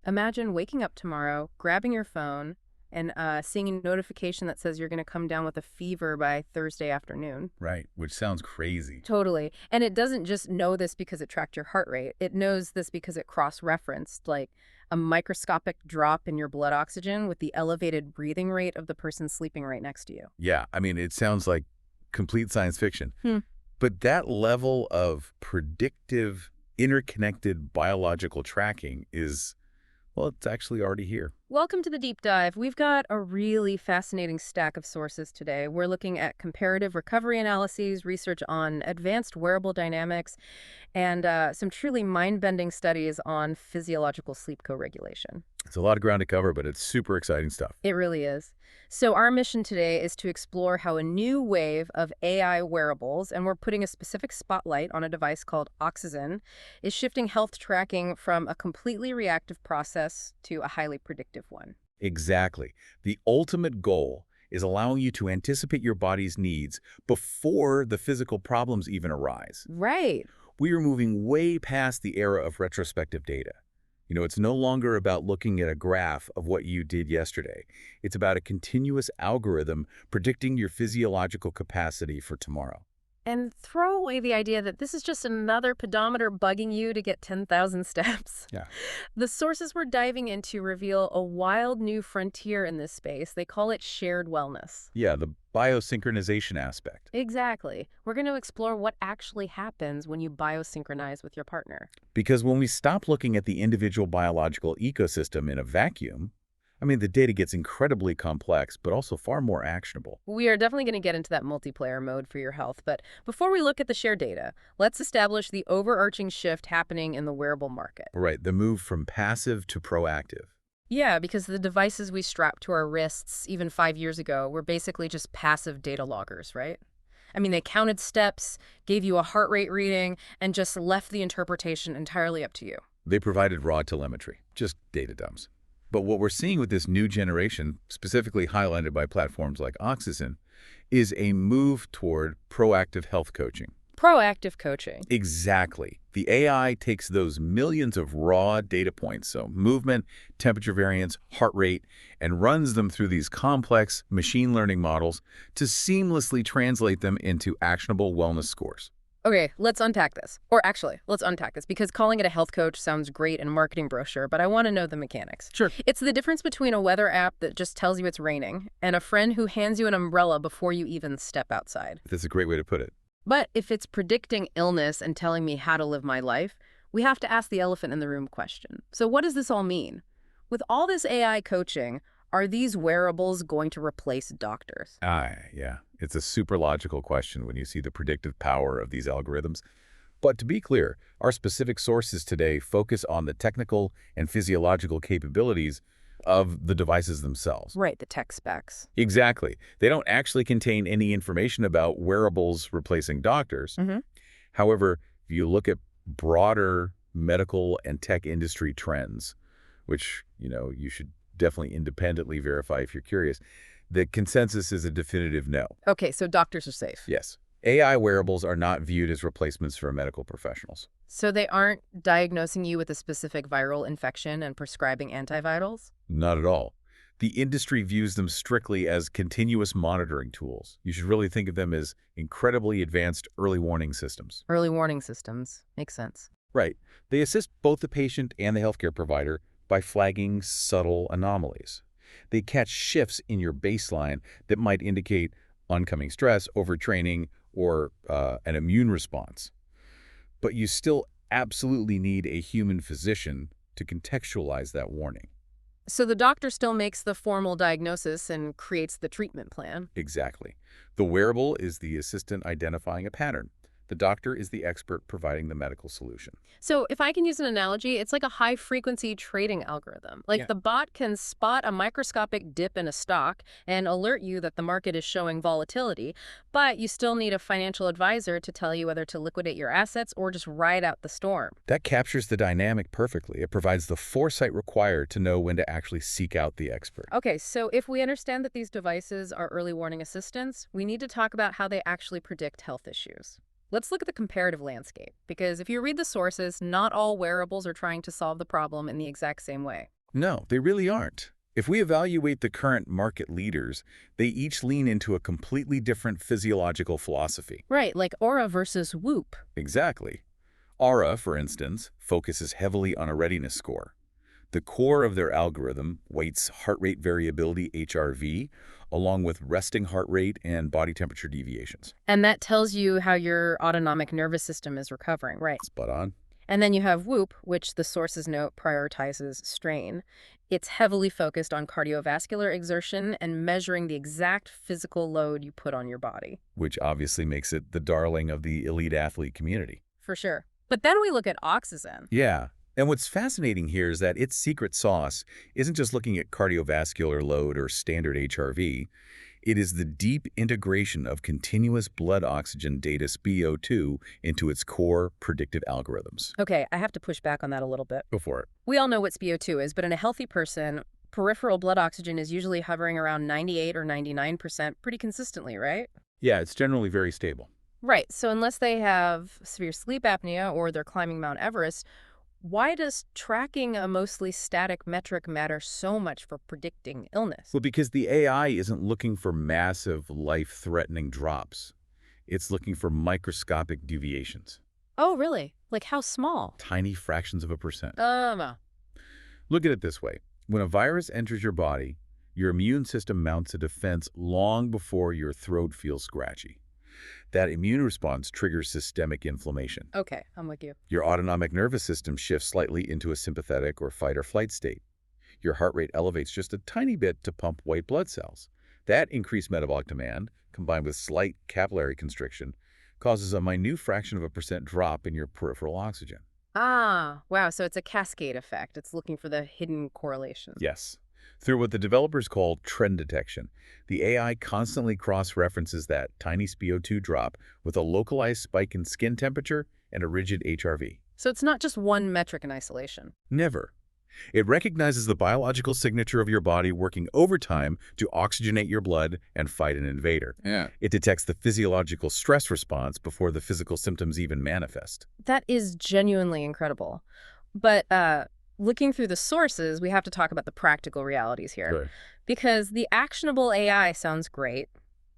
Imagine waking up tomorrow, grabbing your phone, and seeing a notification that says you're going to come down with a fever by Thursday afternoon. Right, which sounds crazy. Totally. And it doesn't just know this because it tracked your heart rate. It knows this because it cross-referenced, like a microscopic drop in your blood oxygen with the elevated breathing rate of the person sleeping right next to you. Yeah, I mean, it sounds like complete science fiction. Hmm. But that level of predictive, interconnected biological tracking is, well, it's actually already here. Welcome to the deep dive. We've got a really fascinating stack of sources today. We're looking at comparative recovery analyses, research on advanced wearable dynamics, and some truly mind-bending studies on physiological sleep co-regulation. It's a lot of ground to cover, but it's super exciting stuff. It really is. So our mission today is to explore how a new wave of AI wearables, and we're putting a specific spotlight on a device called OXYZEN, is shifting health tracking from a completely reactive process to a highly predictive one. Exactly. The ultimate goal is allowing you to anticipate your body's needs before the physical problems even arise. Right. We are moving way past the era of retrospective data. You know, it's no longer about looking at a graph of what you did yesterday. It's about a continuous algorithm predicting your physiological capacity for tomorrow. And throw away the idea that this is just another pedometer bugging you to get 10,000 steps. Yeah. The sources we're diving into reveal a wild new frontier in this space. They call it shared wellness. Yeah, the biosynchronization aspect. Exactly. We're going to explore what actually happens when you biosynchronize with your partner. Because when we stop looking at the individual biological ecosystem in a vacuum, I mean, the data gets incredibly complex, but also far more actionable. We are definitely going to get into that multiplayer mode for your health, but before we look at the shared data, let's establish the overarching shift happening in the wearable market. Right, the move from passive to proactive. Yeah, because the devices we strapped to our wrists even 5 years ago were basically just passive data loggers, right? I mean, they counted steps, gave you a heart rate reading, and just left the interpretation entirely up to you. They provided raw telemetry, just data dumps. But what we're seeing with this new generation, specifically highlighted by platforms like OXYZEN, is a move toward proactive health coaching. Proactive coaching. Exactly. The AI takes those millions of raw data points, so movement, temperature variance, heart rate, and runs them through these complex machine learning models to seamlessly translate them into actionable wellness scores. Okay, let's unpack this. Or actually, let's unpack this because calling it a health coach sounds great in a marketing brochure, but I want to know the mechanics. Sure. It's the difference between a weather app that just tells you it's raining and a friend who hands you an umbrella before you even step outside. That's a great way to put it. But if it's predicting illness and telling me how to live my life, we have to ask the elephant in the room question. So what does this all mean? With all this AI coaching, are these wearables going to replace doctors? Yeah. It's a super logical question when you see the predictive power of these algorithms. But to be clear, our specific sources today focus on the technical and physiological capabilities of the devices themselves. Right, the tech specs. Exactly. They don't actually contain any information about wearables replacing doctors. However, if you look at broader medical and tech industry trends, which, you should definitely independently verify if you're curious, the consensus is a definitive no. Okay, so doctors are safe. Yes. AI wearables are not viewed as replacements for medical professionals. So they aren't diagnosing you with a specific viral infection and prescribing antivirals? Not at all. The industry views them strictly as continuous monitoring tools. You should really think of them as incredibly advanced early warning systems. Early warning systems. Makes sense. Right. They assist both the patient and the healthcare provider by flagging subtle anomalies. They catch shifts in your baseline that might indicate oncoming stress, overtraining, or an immune response. But you still absolutely need a human physician to contextualize that warning. So the doctor still makes the formal diagnosis and creates the treatment plan. Exactly. The wearable is the assistant identifying a pattern. The doctor is the expert providing the medical solution. So if I can use an analogy, it's like a high-frequency trading algorithm. Like the bot can spot a microscopic dip in a stock and alert you that the market is showing volatility, but you still need a financial advisor to tell you whether to liquidate your assets or just ride out the storm. That captures the dynamic perfectly. It provides the foresight required to know when to actually seek out the expert. Okay, so if we understand that these devices are early warning assistants, we need to talk about how they actually predict health issues. Let's look at the comparative landscape, because if you read the sources, not all wearables are trying to solve the problem in the exact same way. No, they really aren't. If we evaluate the current market leaders, they each lean into a completely different physiological philosophy. Right, like Aura versus Whoop. Exactly. Aura, for instance, focuses heavily on a readiness score. The core of their algorithm weights heart rate variability, HRV, along with resting heart rate and body temperature deviations. And that tells you how your autonomic nervous system is recovering, right? Spot on. And then you have Whoop, which the sources note prioritizes strain. It's heavily focused on cardiovascular exertion and measuring the exact physical load you put on your body. Which obviously makes it the darling of the elite athlete community. For sure. But then we look at OXYZEN. Yeah. And what's fascinating here is that its secret sauce isn't just looking at cardiovascular load or standard HRV. It is the deep integration of continuous blood oxygen data SpO2 into its core predictive algorithms. Okay, I have to push back on that a little bit. Go for it. We all know what SpO2 is, but in a healthy person, peripheral blood oxygen is usually hovering around 98 or 99% pretty consistently, right? Yeah, it's generally very stable. Right, so unless they have severe sleep apnea or they're climbing Mount Everest, why does tracking a mostly static metric matter so much for predicting illness? Well, because the AI isn't looking for massive, life-threatening drops. It's looking for microscopic deviations, Oh, really? Like how small? tiny fractions of a percent. Uh, Look at it this way. When a virus enters your body, your immune system mounts a defense long before your throat feels scratchy. That immune response triggers systemic inflammation. okay, I'm with you. Your autonomic nervous system shifts slightly into a sympathetic or fight or flight state. Your heart rate elevates just a tiny bit to pump white blood cells. That increased metabolic demand, combined with slight capillary constriction, causes a minute fraction of a percent drop in your peripheral oxygen. Ah, wow, so it's a cascade effect. It's looking for the hidden correlation. Yes. Through what the developers call trend detection, the AI constantly cross-references that tiny SpO2 drop with a localized spike in skin temperature and a rigid HRV. So it's not just one metric in isolation. Never. It recognizes the biological signature of your body working overtime to oxygenate your blood and fight an invader. Yeah. It detects the physiological stress response before the physical symptoms even manifest. That is genuinely incredible. But looking through the sources, we have to talk about the practical realities here. Right. Because the actionable AI sounds great,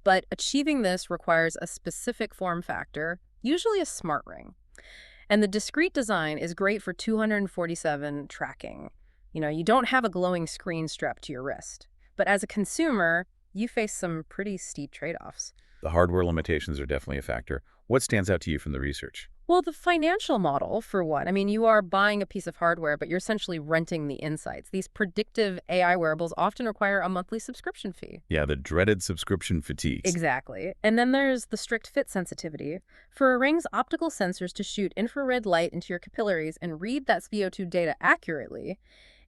but achieving this requires a specific form factor, usually a smart ring. And the discrete design is great for 247 tracking. You know, you don't have a glowing screen strapped to your wrist. But as a consumer, you face some pretty steep trade-offs. The hardware limitations are definitely a factor. What stands out to you from the research? Well, the financial model, for one. I mean, you are buying a piece of hardware, but you're essentially renting the insights. These predictive AI wearables often require a monthly subscription fee. Yeah, the dreaded subscription fatigue. Exactly. And then there's the strict fit sensitivity. For a ring's optical sensors to shoot infrared light into your capillaries and read that SpO2 data accurately,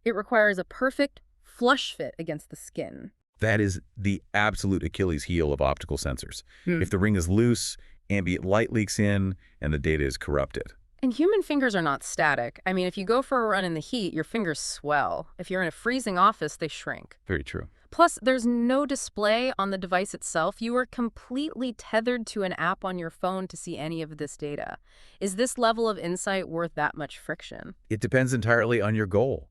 it requires a perfect flush fit against the skin. That is the absolute Achilles heel of optical sensors. Hmm. If the ring is loose, ambient light leaks in, and the data is corrupted. And human fingers are not static. I mean, if you go for a run in the heat, your fingers swell. If you're in a freezing office, they shrink. Very true. Plus, there's no display on the device itself. You are completely tethered to an app on your phone to see any of this data. Is this level of insight worth that much friction? It depends entirely on your goal.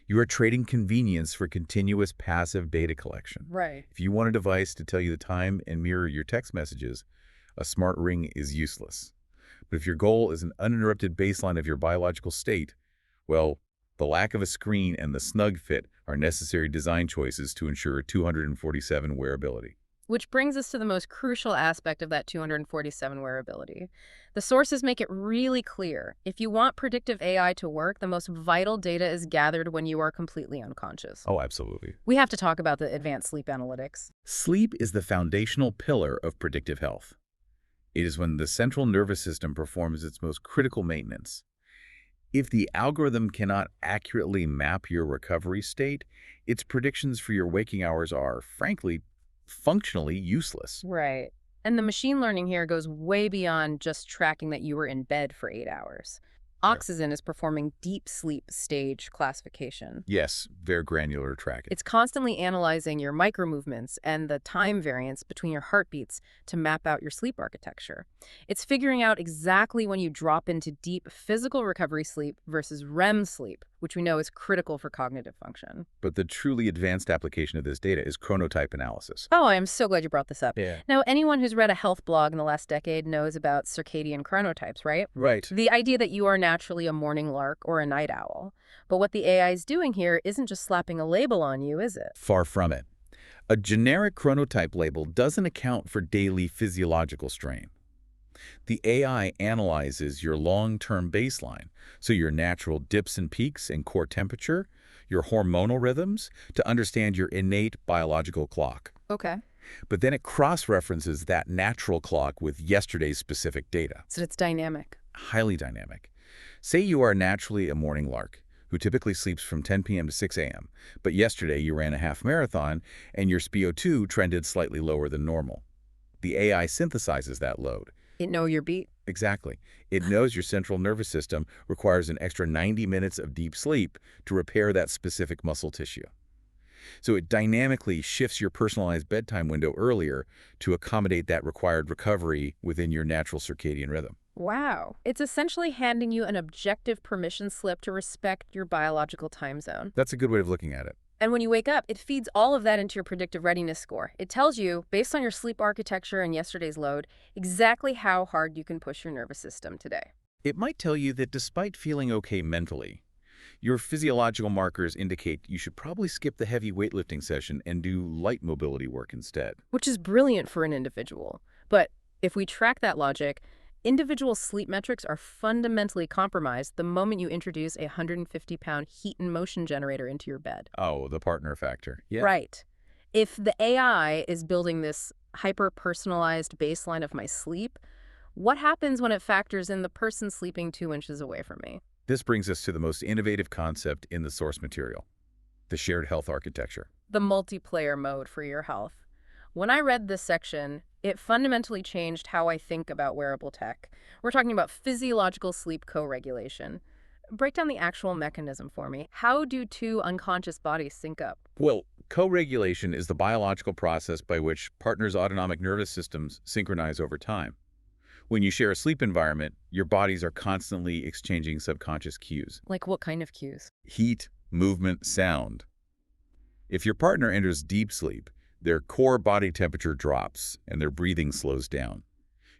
You are trading convenience for continuous passive data collection. Right. If you want a device to tell you the time and mirror your text messages, a smart ring is useless. But if your goal is an uninterrupted baseline of your biological state, well, the lack of a screen and the snug fit are necessary design choices to ensure 247 wearability. Which brings us to the most crucial aspect of that 247 wearability. The sources make it really clear. If you want predictive AI to work, the most vital data is gathered when you are completely unconscious. Oh, absolutely. We have to talk about the advanced sleep analytics. Sleep is the foundational pillar of predictive health. It is when the central nervous system performs its most critical maintenance. If the algorithm cannot accurately map your recovery state, its predictions for your waking hours are, frankly, functionally useless. Right. And the machine learning here goes way beyond just tracking that you were in bed for 8 hours. Right. OXYZEN is performing deep sleep stage classification. Yes, very granular tracking. It's constantly analyzing your micromovements and the time variance between your heartbeats to map out your sleep architecture. It's figuring out exactly when you drop into deep physical recovery sleep versus REM sleep, which we know is critical for cognitive function. But the truly advanced application of this data is chronotype analysis. Oh, I am so glad you brought this up. Yeah. Now, anyone who's read a health blog in the last decade knows about circadian chronotypes, right? Right. The idea that you are naturally a morning lark or a night owl. But what the AI is doing here isn't just slapping a label on you, is it? Far from it. A generic chronotype label doesn't account for daily physiological strain. The AI analyzes your long-term baseline, so your natural dips and peaks in core temperature, your hormonal rhythms, to understand your innate biological clock. Okay. But then it cross-references that natural clock with yesterday's specific data. So it's dynamic. Highly dynamic. Say you are naturally a morning lark who typically sleeps from 10 p.m. to 6 a.m., but yesterday you ran a half marathon and your SpO2 trended slightly lower than normal. The AI synthesizes that load. It know your beat. Exactly. It knows your central nervous system requires an extra 90 minutes of deep sleep to repair that specific muscle tissue. So it dynamically shifts your personalized bedtime window earlier to accommodate that required recovery within your natural circadian rhythm. Wow. It's essentially handing you an objective permission slip to respect your biological time zone. That's a good way of looking at it. And when you wake up, it feeds all of that into your predictive readiness score. It tells you, based on your sleep architecture and yesterday's load, exactly how hard you can push your nervous system today. It might tell you that despite feeling okay mentally, your physiological markers indicate you should probably skip the heavy weightlifting session and do light mobility work instead. Which is brilliant for an individual. But if we track that logic, individual sleep metrics are fundamentally compromised the moment you introduce a 150-pound heat and motion generator into your bed. Oh, the partner factor. Yeah. Right. If the AI is building this hyper-personalized baseline of my sleep, what happens when it factors in the person sleeping 2 inches away from me? This brings us to the most innovative concept in the source material, the shared health architecture. The multiplayer mode for your health. When I read this section, it fundamentally changed how I think about wearable tech. We're talking about physiological sleep co-regulation. Break down the actual mechanism for me. How do two unconscious bodies sync up? Well, co-regulation is the biological process by which partners' autonomic nervous systems synchronize over time. When you share a sleep environment, your bodies are constantly exchanging subconscious cues. Like what kind of cues? Heat, movement, sound. If your partner enters deep sleep, their core body temperature drops and their breathing slows down.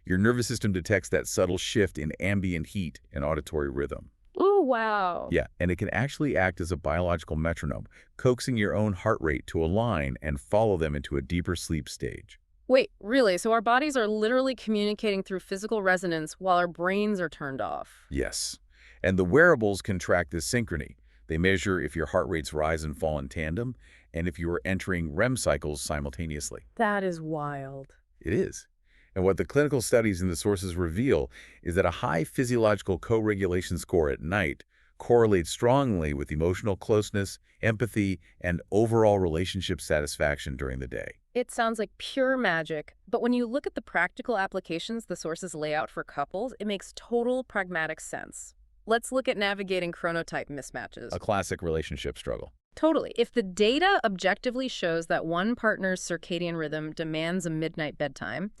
Your nervous system detects that subtle shift in ambient heat and auditory rhythm. Ooh, wow. Yeah, and it can actually act as a biological metronome, coaxing your own heart rate to align and follow them into a deeper sleep stage. Wait, really? So our bodies are literally communicating through physical resonance while our brains are turned off? Yes, and the wearables can track this synchrony. They measure if your heart rates rise and fall in tandem, and if you are entering REM cycles simultaneously. That is wild. It is. And what the clinical studies and the sources reveal is that a high physiological co-regulation score at night correlates strongly with emotional closeness, empathy, and overall relationship satisfaction during the day. It sounds like pure magic, but when you look at the practical applications the sources lay out for couples, it makes total pragmatic sense. Let's look at navigating chronotype mismatches. A classic relationship struggle. Totally. If the data objectively shows that one partner's circadian rhythm demands a midnight bedtime,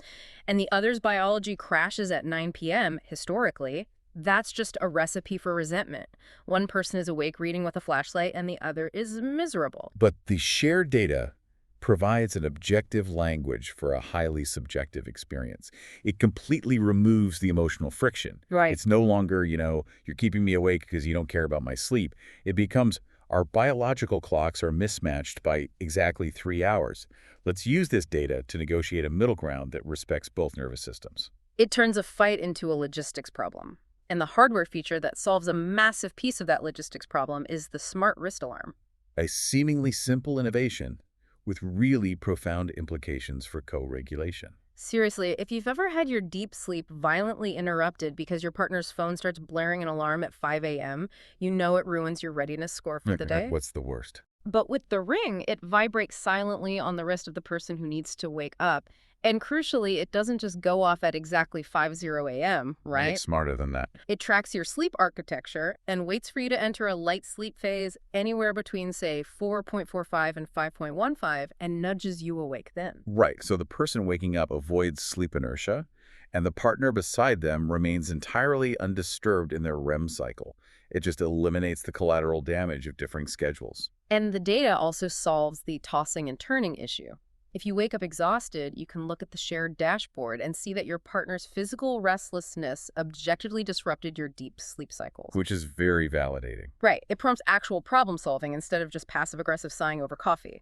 and the other's biology crashes at 9 p.m. historically, that's just a recipe for resentment. One person is awake reading with a flashlight, and the other is miserable. But the shared data provides an objective language for a highly subjective experience. It completely removes the emotional friction. Right. It's no longer, you're keeping me awake because you don't care about my sleep. It becomes, our biological clocks are mismatched by exactly 3 hours. Let's use this data to negotiate a middle ground that respects both nervous systems. It turns a fight into a logistics problem. And the hardware feature that solves a massive piece of that logistics problem is the smart wrist alarm. A seemingly simple innovation with really profound implications for co-regulation. Seriously, if you've ever had your deep sleep violently interrupted because your partner's phone starts blaring an alarm at 5 a.m., you know it ruins your readiness score for the day. What's the worst? But with the Ring, it vibrates silently on the wrist of the person who needs to wake up, And crucially, it doesn't just go off at exactly 5:00 a.m., Right, right? smarter than that. It tracks your sleep architecture and waits for you to enter a light sleep phase anywhere between, say, 4.45 and 5.15 and nudges you awake then. Right, so the person waking up avoids sleep inertia, and the partner beside them remains entirely undisturbed in their REM cycle. It just eliminates the collateral damage of differing schedules. And the data also solves the tossing and turning issue. If you wake up exhausted, you can look at the shared dashboard and see that your partner's physical restlessness objectively disrupted your deep sleep cycles. Which is very validating. Right. It prompts actual problem solving instead of just passive-aggressive sighing over coffee.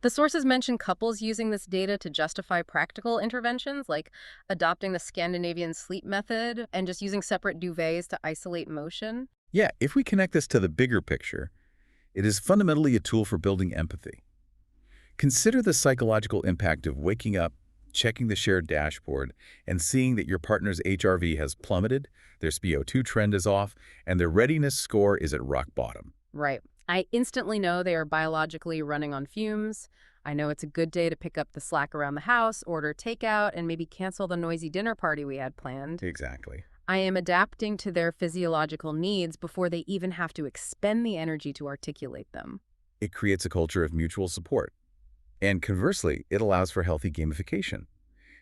The sources mention couples using this data to justify practical interventions like adopting the Scandinavian sleep method and just using separate duvets to isolate motion. Yeah, if we connect this to the bigger picture, it is fundamentally a tool for building empathy. Consider the psychological impact of waking up, checking the shared dashboard, and seeing that your partner's HRV has plummeted, their SpO2 trend is off, and their readiness score is at rock bottom. Right. I instantly know they are biologically running on fumes. I know it's a good day to pick up the slack around the house, order takeout, and maybe cancel the noisy dinner party we had planned. Exactly. I am adapting to their physiological needs before they even have to expend the energy to articulate them. It creates a culture of mutual support. And conversely, it allows for healthy gamification.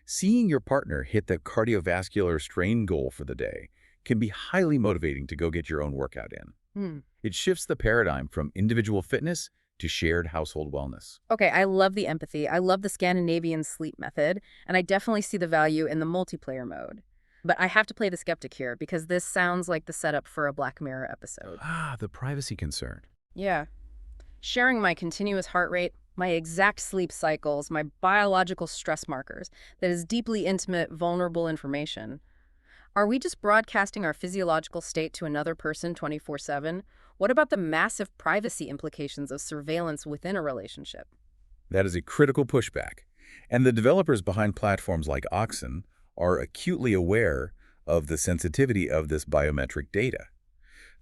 Seeing your partner hit the cardiovascular strain goal for the day can be highly motivating to go get your own workout in. Hmm. It shifts the paradigm from individual fitness to shared household wellness. Okay, I love the empathy. I love the Scandinavian sleep method, and I definitely see the value in the multiplayer mode. But I have to play the skeptic here because this sounds like the setup for a Black Mirror episode. The privacy concern. Yeah. Sharing my continuous heart rate, my exact sleep cycles, my biological stress markers, that is deeply intimate, vulnerable information. Are we just broadcasting our physiological state to another person 24/7? What about the massive privacy implications of surveillance within a relationship? That is a critical pushback. And the developers behind platforms like OXYZEN are acutely aware of the sensitivity of this biometric data.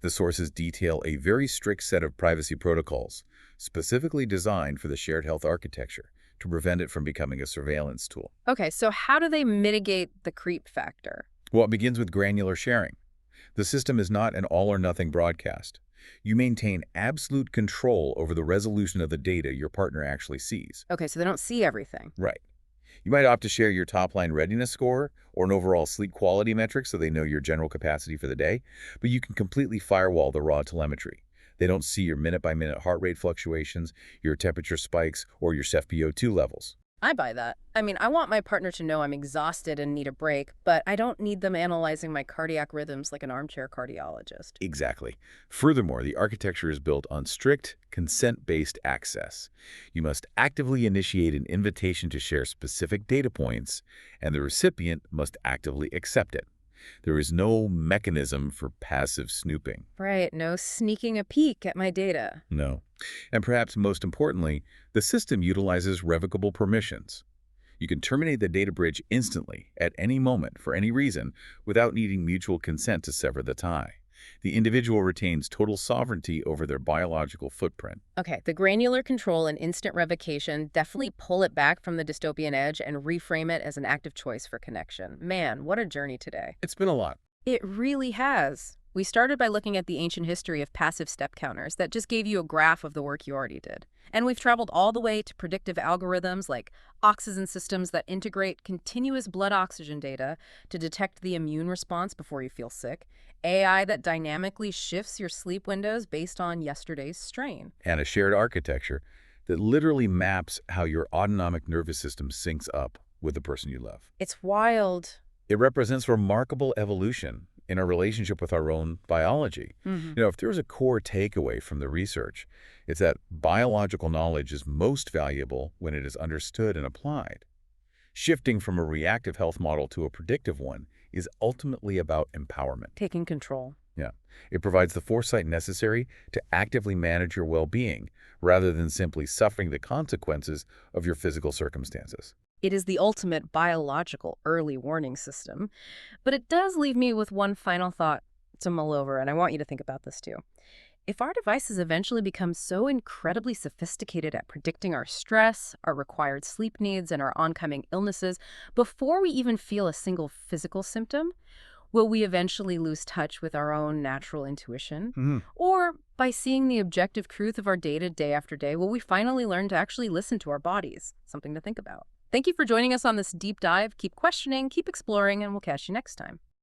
The sources detail a very strict set of privacy protocols, specifically designed for the shared health architecture to prevent it from becoming a surveillance tool. Okay, so how do they mitigate the creep factor? Well, it begins with granular sharing. The system is not an all-or-nothing broadcast. You maintain absolute control over the resolution of the data your partner actually sees. Okay, so they don't see everything. Right. You might opt to share your top-line readiness score or an overall sleep quality metric so they know your general capacity for the day, but you can completely firewall the raw telemetry. They don't see your minute-by-minute heart rate fluctuations, your temperature spikes, or your SpO2 levels. I buy that. I mean, I want my partner to know I'm exhausted and need a break, but I don't need them analyzing my cardiac rhythms like an armchair cardiologist. Exactly. Furthermore, the architecture is built on strict, consent-based access. You must actively initiate an invitation to share specific data points, and the recipient must actively accept it. There is no mechanism for passive snooping. Right, no sneaking a peek at my data. No. And perhaps most importantly, the system utilizes revocable permissions. You can terminate the data bridge instantly, at any moment, for any reason, without needing mutual consent to sever the tie. The individual retains total sovereignty over their biological footprint. Okay, the granular control and instant revocation definitely pull it back from the dystopian edge and reframe it as an active choice for connection. Man, what a journey today. It's been a lot. It really has. We started by looking at the ancient history of passive step counters that just gave you a graph of the work you already did. And we've traveled all the way to predictive algorithms like OXYZEN systems that integrate continuous blood oxygen data to detect the immune response before you feel sick, AI that dynamically shifts your sleep windows based on yesterday's strain. And a shared architecture that literally maps how your autonomic nervous system syncs up with the person you love. It's wild. It represents remarkable evolution in our relationship with our own biology. If there's a core takeaway from the research, it's that biological knowledge is most valuable when it is understood and applied. Shifting from a reactive health model to a predictive one is ultimately about empowerment. Taking control. Yeah. It provides the foresight necessary to actively manage your well-being rather than simply suffering the consequences of your physical circumstances. It is the ultimate biological early warning system. But it does leave me with one final thought to mull over, and I want you to think about this too. If our devices eventually become so incredibly sophisticated at predicting our stress, our required sleep needs, and our oncoming illnesses before we even feel a single physical symptom, will we eventually lose touch with our own natural intuition? Hmm. Or by seeing the objective truth of our data day after day, will we finally learn to actually listen to our bodies? Something to think about. Thank you for joining us on this deep dive. Keep questioning, keep exploring, and we'll catch you next time.